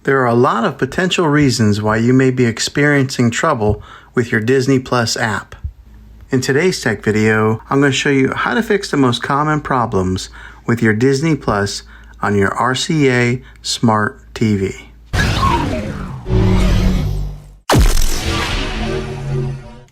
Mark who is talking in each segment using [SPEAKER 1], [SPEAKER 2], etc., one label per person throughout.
[SPEAKER 1] There are a lot of potential reasons why you may be experiencing trouble with your Disney Plus app. In today's tech video, I'm going to show you how to fix the most common problems with your Disney Plus on your RCA Smart TV.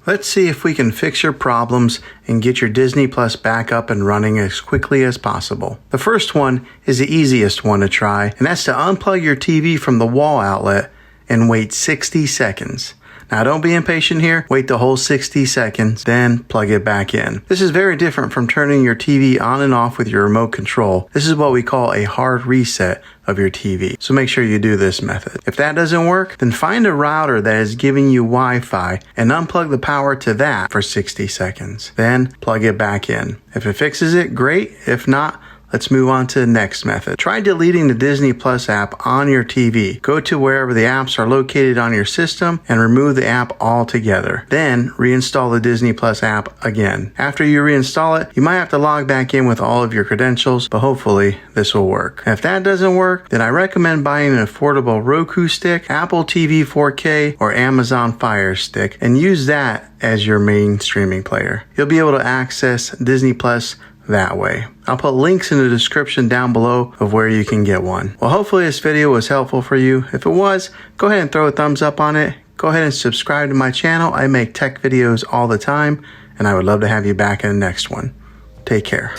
[SPEAKER 1] Let's see if we can fix your problems and get your Disney Plus back up and running as quickly as possible. The first one is the easiest one to try, and that's to unplug your TV from the wall outlet and wait 60 seconds. Now don't be impatient here, wait the whole 60 seconds, then plug it back in. This is very different from turning your TV on and off with your remote control. This is what we call a hard reset of your TV. So make sure you do this method. If that doesn't work, then find a router that is giving you Wi-Fi and unplug the power to that for 60 seconds. Then plug it back in. If it fixes it, great. If not, let's move on to the next method. Try deleting the Disney Plus app on your TV. Go to wherever the apps are located on your system and remove the app altogether. Then reinstall the Disney Plus app again. After you reinstall it, you might have to log back in with all of your credentials, but hopefully this will work. And if that doesn't work, then I recommend buying an affordable Roku stick, Apple TV 4K, or Amazon Fire Stick and use that as your main streaming player. You'll be able to access Disney Plus that way. I'll put links in the description down below of where you can get one. Well, hopefully this video was helpful for you. If it was, go ahead and throw a thumbs up on it. Go ahead and subscribe to my channel. I make tech videos all the time, and I would love to have you back in the next one. Take care.